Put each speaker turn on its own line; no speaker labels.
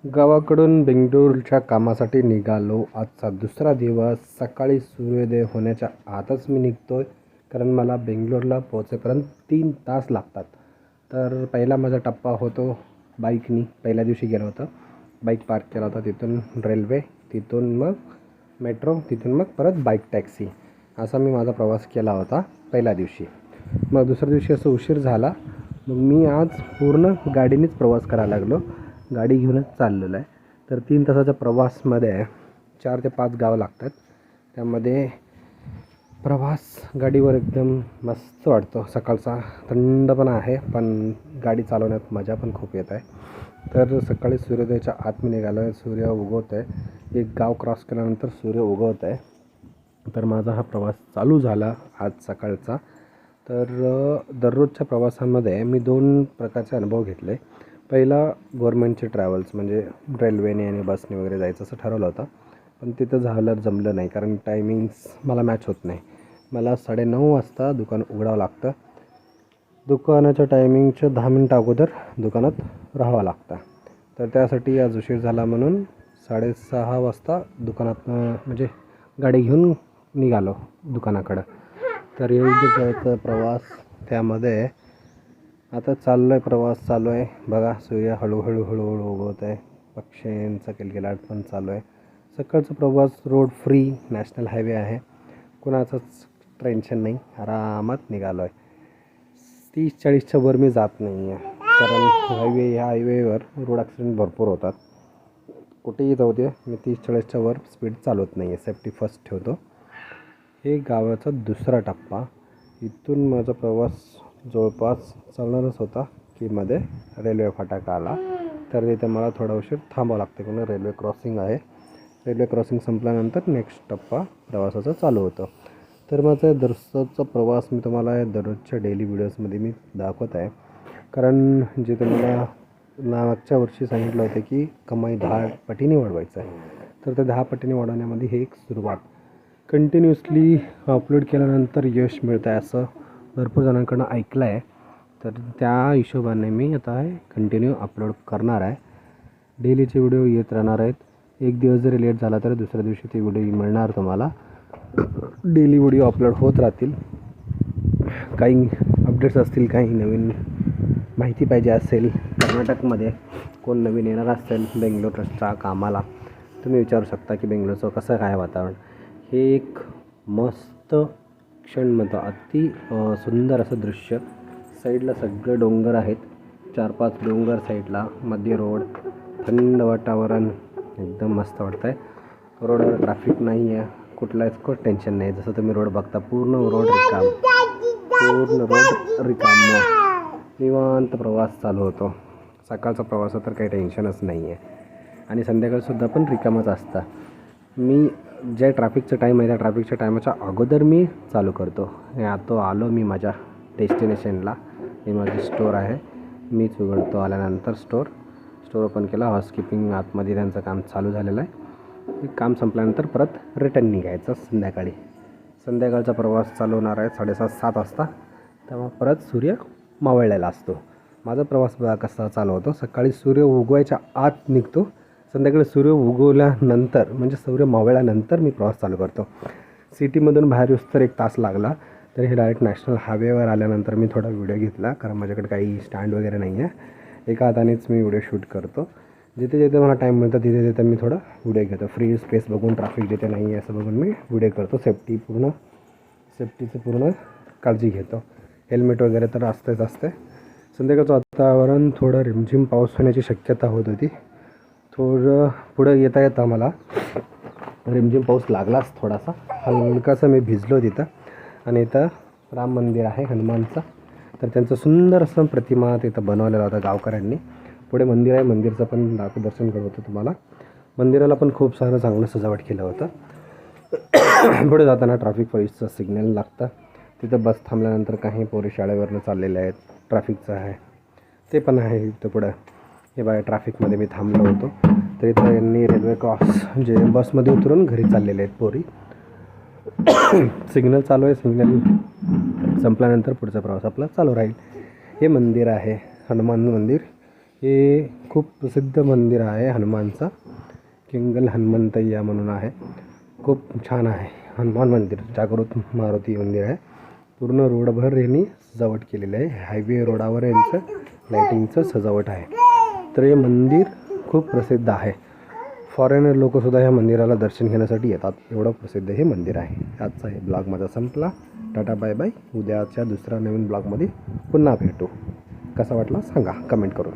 गावाकडून बेंगळुरूच्या कामासाठी निघालो. आजचा दुसरा दिवस. सकाळी सूर्योदय होण्याच्या आतच मी निघतो आहे, कारण मला बेंगलोरला पोहोचेपर्यंत 3 तास लागतात. तर पहिला माझा टप्पा होतो बाईकनी. पहिल्या दिवशी गेलो होतो, बाईक पार्क केला होता, तिथून रेल्वे, तिथून मग मेट्रो, तिथून मग परत बाईक टॅक्सी, असा मी माझा प्रवास केला होता पहिल्या दिवशी. मग दुसऱ्या दिवशी असं उशीर झाला, मग मी आज पूर्ण गाडीनेच प्रवास करायला लागलो. गाडी घेऊनच चाललेलो आहे. तर 3 तासाच्या प्रवासमध्ये 4 ते 5 गावं लागतात. त्यामध्ये प्रवास गाडीवर एकदम मस्त वाटतो. सकाळचा थंड पण आहे, पण गाडी चालवण्यात मजा पण खूप येत आहे. तर सकाळी सूर्योदयाच्या आत मी निघालो आहे. सूर्य उगवत आहे. एक गाव क्रॉस केल्यानंतर सूर्य उगवत आहे. तर माझा हा प्रवास चालू झाला आज सकाळचा. तर दररोजच्या प्रवासामध्ये मी 2 प्रकारचे अनुभव घेतले. पहिला गव्हर्मेंटचे ट्रॅव्हल्स, म्हणजे रेल्वेने आणि बसने वगैरे जायचं असं ठरवलं होतं, पण तिथं जमलं नाही, कारण टायमिंग्स मला मॅच होत नाही. मला 9:30 वाजता दुकान उघडावं लागतं. दुकानाच्या टायमिंगच्या 10 मिनटं अगोदर दुकानात राहावं लागतं. तर त्यासाठी आज उशीर झाला, म्हणून 6:30 वाजता दुकानातनं म्हणजे गाडी घेऊन निघालो दुकानाकडं. तर योग्य जायचं प्रवास. त्यामध्ये आता प्रवास चालू आहे. बघा, सूर्य हळूहळू उगवत आहे. पक्ष्यांचा किलकिलाट पण चालू आहे. सकाळचा प्रवास. रोड फ्री, नॅशनल हायवे आहे, कुणाचंच टेन्शन नाही. आरामात निघालो आहे. 30-40च्या वर मी जात नाही आहे, कारण ह्या हायवेवर रोड ॲक्सिडेंट भरपूर होतात. कुठेही जाऊ दे, मी 30-40च्या वर स्पीड चालवत नाही आहे. सेफ्टी फर्स्ट ठेवतो. हे गावाचा दुसरा टप्पा. इथून माझा प्रवास जवळपास चालणारच होता की मध्ये रेल्वे फाटक आला. तर तिथे मला थोडा उशीर थांबावं लागते, कारण रेल्वे क्रॉसिंग आहे. रेल्वे क्रॉसिंग संपल्यानंतर नेक्स्ट टप्पा प्रवासाचा चालू होतो. तर माझा दररोजचा प्रवास मी तुम्हाला दररोजच्या डेली व्हिडिओजमध्ये मी दाखवत आहे, कारण जे तुम्हाला मागच्या वर्षी सांगितलं होतं की कमाई 10 पटीने वाढवायचं आहे. तर त्या 10 पटीने वाढवण्यामध्ये हे एक सुरुवात. कंटिन्युअसली अपलोड केल्यानंतर यश मिळतं आहे असं भरपूर जणांकडून ऐकलं आहे. तर त्या हिशोबाने मी आता कंटिन्यू अपलोड करणार आहे. डेलीचे व्हिडिओ येत राहणार आहेत. एक दिवस जरी लेट झाला तर दुसऱ्या दिवशी ते व्हिडिओ मिळणार तुम्हाला. डेली व्हिडिओ अपलोड होत राहतील. काही अपडेट्स असतील, काही नवीन माहिती पाहिजे असेल, कर्नाटकमध्ये कोण नवीन येणार असेल बेंगलोरच्या कामाला, तुम्ही विचारू शकता की बेंगलोरचं कसं काय वातावरण. हे एक मस्त क्षण म्हणतो, अति सुंदर असं दृश्य. साईडला सगळे डोंगर आहेत, 4-5 डोंगर साईडला, मध्ये रोड, थंड वातावरण, एकदम मस्त वाटतं आहे. रोडवर ट्रॅफिक नाही आहे, कुठलाच टेन्शन नाही. जसं तुम्ही रोड बघता, पूर्ण रोड रिकाम, निवांत प्रवास चालू होतो. सकाळचा प्रवास तर काही टेन्शनच नाही आहे, आणि संध्याकाळसुद्धा पण रिकामच असतं. मी जे ट्रॅफिकचा टाईम आहे त्या ट्रॅफिकच्या टायमाच्या अगोदर मी चालू करतो. आलो मी माझ्या डेस्टिनेशनला. हे माझी स्टोर आहे, मीच उघडतो. आल्यानंतर स्टोर ओपन केला. हाऊसकीपिंग आतमध्ये त्यांचं काम चालू झालेलं आहे. काम संपल्यानंतर परत रिटर्न निघायचं संध्याकाळी. संध्याकाळचा प्रवास चालू होणार आहे 7:30 वाजता. तेव्हा परत सूर्य मावळलेला असतो. माझा प्रवास बघा कसा चालू होतो. सकाळी सूर्य उगवायच्या आत निघतो, संध्याकाळी सूर्य उगवल्यानंतर म्हणजे सूर्य मावळल्यानंतर मी प्रवास चालू करतो. सिटीमधून बाहेर येऊस तर 1 तास लागला. तर हे डायरेक्ट नॅशनल हायवेवर आल्यानंतर मी थोडा व्हिडिओ घेतला, कारण माझ्याकडे काही स्टँड वगैरे नाही आहे. एका हातानेच मी व्हिडिओ शूट करतो. जिथे मला टाईम मिळतं तिथे मी थोडा व्हिडिओ घेतो. फ्री स्पेस बघून, ट्रॅफिक जिथे नाही आहे असं बघून मी व्हिडिओ करतो. सेफ्टीचं पूर्ण काळजी घेतो. हेल्मेट वगैरे तर असते. संध्याकाळचं वातावरण थोडं रिमझिम पाऊस होण्याची शक्यता होत होती. थोडं पुढं येता मला रिमझिम पाऊस लागलाच थोडासा, हलकासा. मी भिजलो तिथं. आणि इथं राम मंदिर आहे हनुमानचं. तर त्यांचं सुंदर असं प्रतिमा तिथं बनवलेला होता गावकऱ्यांनी. पुढे मंदिर आहे, मंदिरचं पण दर्शन करत होतं तुम्हाला. मंदिराला पण खूप सारं चांगलं सजावट केलं होतं. पुढे जाताना ट्रॅफिक पोलीसचं सिग्नल लागतं. तिथं बस थांबल्यानंतर काही पोरी शाळेवरनं चाललेले आहेत, ट्रॅफिकचं आहे ते पण आहे इथं पुढं. हे बाय ट्रॅफिकमध्ये मी थांबलो होतो. तर इथं यांनी रेल्वे क्रॉस म्हणजे बसमध्ये उतरून घरी चाललेले आहेत पोरी. सिग्नल चालू आहे. सिग्नल संपल्यानंतर पुढचा प्रवास आपला चालू राहील. हे मंदिर आहे हनुमान मंदिर. हे खूप प्रसिद्ध मंदिर आहे हनुमानचं. किंगल हनुमंतय्या म्हणून आहे. खूप छान आहे हनुमान मंदिर. जागृत मारुती मंदिर आहे. पूर्ण रोडभर यांनी सजावट केलेलं आहे. हायवे रोडावर यांचं लाईटिंगचं सजावट आहे. तर हे मंदिर खूप प्रसिद्ध आहे. फॉरेनर लोकंसुद्धा ह्या मंदिराला दर्शन घेण्यासाठी येतात. एवढं प्रसिद्ध हे मंदिर आहे. आजचा हे ब्लॉग माझा संपला. Tata bye bye. उद्याच्या दुसऱ्या नवीन ब्लॉगमध्ये पुन्हा भेटू. कसा वाटला सांगा कमेंट करून.